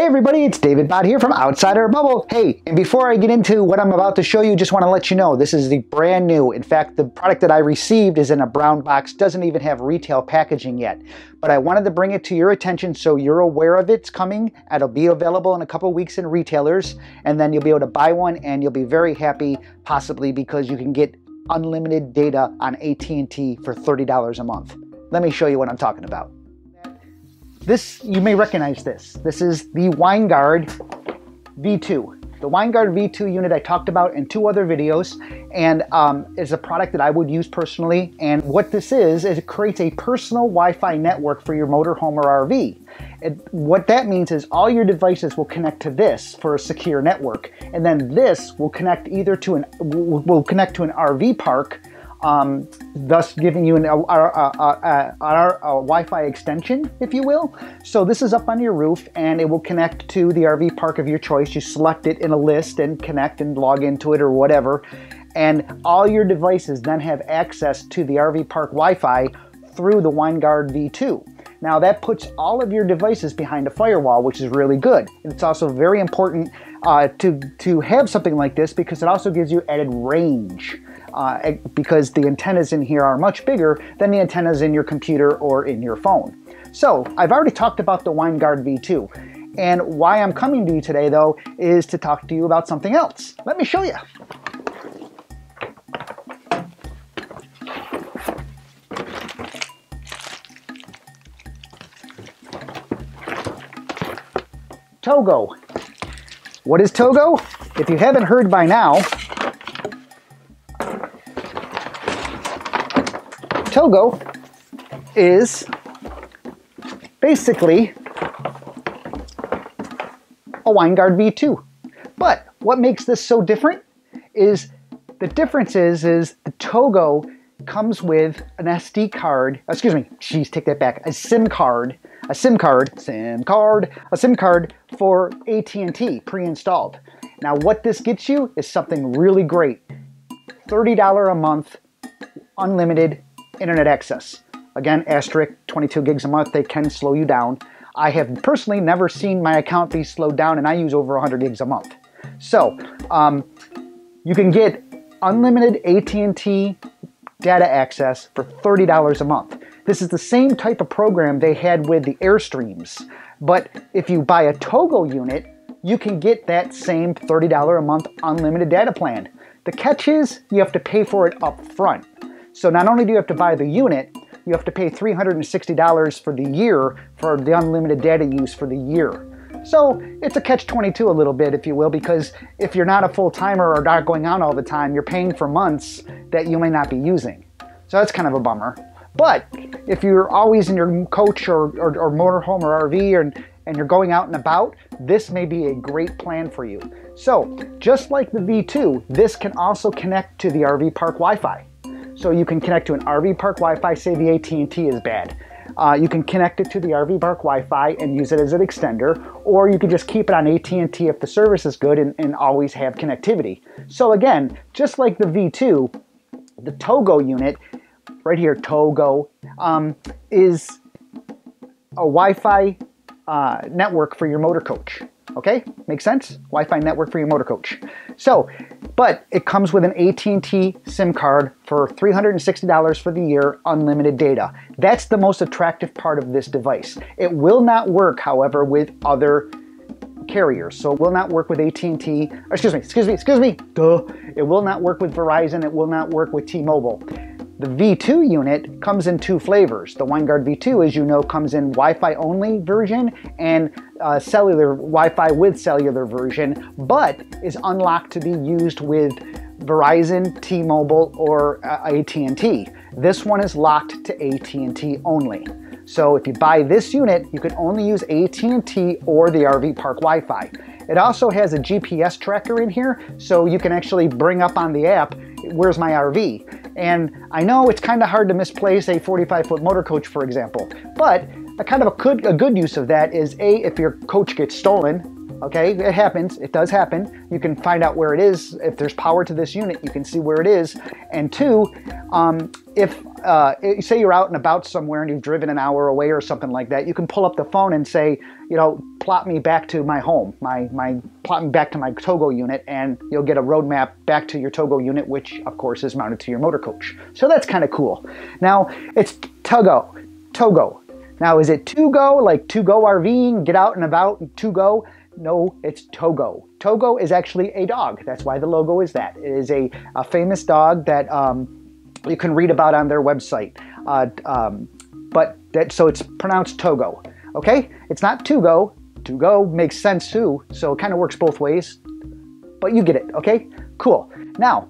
Hey everybody, it's David Bott here from Outside Our Bubble. Hey, and before I get into what I'm about to show you, just want to let you know this is the brand new. In fact, the product that I received is in a brown box, doesn't even have retail packaging yet. But I wanted to bring it to your attention so you're aware of it's coming. It'll be available in a couple weeks in retailers, and then you'll be able to buy one and you'll be very happy, possibly because you can get unlimited data on AT&T for $30 a month. Let me show you what I'm talking about. This, you may recognize this. This is the Winegard V2. The Winegard V2 unit I talked about in 2 other videos, and is a product that I would use personally. And what this is it creates a personal Wi-Fi network for your motorhome or RV. What that means is all your devices will connect to this for a secure network, and then this will connect either to an RV park, thus giving you a Wi-Fi extension, if you will. So this is up on your roof and it will connect to the RV park of your choice. You select it in a list and connect and log into it or whatever. And all your devices then have access to the RV park Wi-Fi through the Winegard V2. Now that puts all of your devices behind a firewall, which is really good. It's also very important to have something like this because it also gives you added range. Because the antennas in here are much bigger than the antennas in your computer or in your phone. So I've already talked about the Winegard V2, and why I'm coming to you today though is to talk to you about something else. Let me show you. TOGO. What is TOGO? If you haven't heard by now, TOGO is basically a Winegard V2. But what makes this so different is the difference is the TOGO comes with an SD card, excuse me, geez, take that back, a SIM card for AT&T pre-installed. Now what this gets you is something really great. $30 a month, unlimited internet access. Again, asterisk, 22 gigs a month, they can slow you down. I have personally never seen my account be slowed down and I use over 100 gigs a month. So, you can get unlimited AT&T data access for $30 a month. This is the same type of program they had with the Airstreams, but if you buy a TOGO unit, you can get that same $30 a month unlimited data plan. The catch is you have to pay for it up front. So not only do you have to buy the unit, you have to pay $360 for the year for the unlimited data use for the year. So it's a catch-22 a little bit, if you will, because if you're not a full-timer or not going out all the time, you're paying for months that you may not be using. So that's kind of a bummer. But if you're always in your coach or motorhome or RV and you're going out and about, this may be a great plan for you. So just like the V2, this can also connect to the RV park Wi-Fi. So you can connect to an RV park Wi-Fi, say the AT&T is bad. You can connect it to the RV park Wi-Fi and use it as an extender, or you can just keep it on AT&T if the service is good and always have connectivity. So again, just like the V2, the TOGO unit, right here, TOGO, is a Wi-Fi network for your motor coach. Okay, makes sense? Wi-Fi network for your motor coach. So, but it comes with an AT&T SIM card for $360 for the year, unlimited data. That's the most attractive part of this device. It will not work, however, with other carriers. So it will not work with AT&T, excuse me, duh. It will not work with Verizon, it will not work with T-Mobile. The V2 unit comes in 2 flavors. The Winegard V2, as you know, comes in Wi-Fi only version and cellular Wi-Fi with cellular version, but is unlocked to be used with Verizon, T-Mobile, or AT&T. This one is locked to AT&T only. So if you buy this unit, you can only use AT&T or the RV park Wi-Fi. It also has a GPS tracker in here, so you can actually bring up on the app, where's my RV? And I know it's kind of hard to misplace a 45-foot motor coach, for example, but a good use of that is if your coach gets stolen, okay, it happens, it does happen, you can find out where it is. If there's power to this unit, you can see where it is. And 2, if say you're out and about somewhere and you've driven an hour away or something like that, you can pull up the phone and say, you know, plot me back to my home, plot me back to my TOGO unit, and you'll get a roadmap back to your TOGO unit, which of course is mounted to your motor coach. So that's kind of cool. Now it's TOGO. Now is it TOGO, like to go RVing, get out and about, to go? No, it's TOGO. TOGO is actually a dog. That's why the logo is that. It is a famous dog that you can read about on their website. So it's pronounced TOGO. Okay? It's not TOGO. TOGO makes sense too, so it kind of works both ways. But you get it, okay? Cool. Now,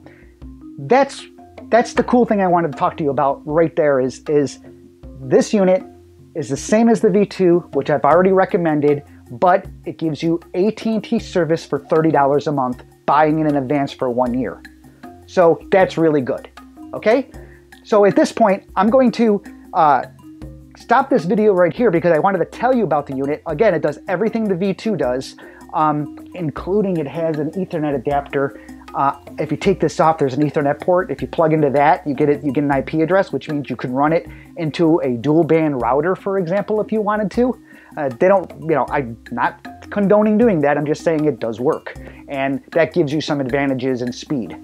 that's the cool thing I wanted to talk to you about right there is this unit is the same as the V2, which I've already recommended, but it gives you AT&T service for $30 a month, buying it in advance for 1 year. So that's really good, okay? So at this point, I'm going to stop this video right here because I wanted to tell you about the unit. Again, it does everything the V2 does, including it has an Ethernet adapter. If you take this off, there's an Ethernet port. If you plug into that, you get an IP address, which means you can run it into a dual band router, for example, if you wanted to. They don't, you know, I'm not condoning doing that. I'm just saying it does work. And that gives you some advantages in speed.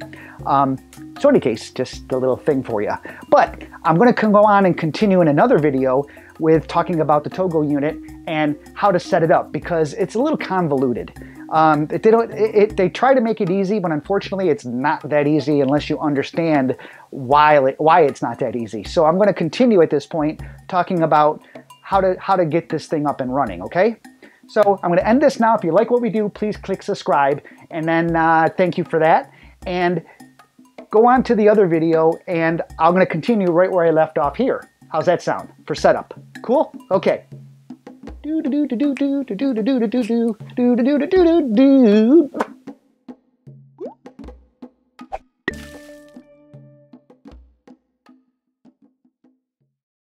So in any case, just a little thing for you. But I'm going to go on and continue in another video with talking about the TOGO unit and how to set it up, because it's a little convoluted. They try to make it easy, but unfortunately it's not that easy unless you understand why it's not that easy. So I'm going to continue at this point talking about how to get this thing up and running, okay? So I'm going to end this now. If you like what we do, please click subscribe, and then thank you for that. And go on to the other video, and I'm going to continue right where I left off here. How's that sound for setup? Cool? Okay. Do do do do do do do do do do do do do do do do do.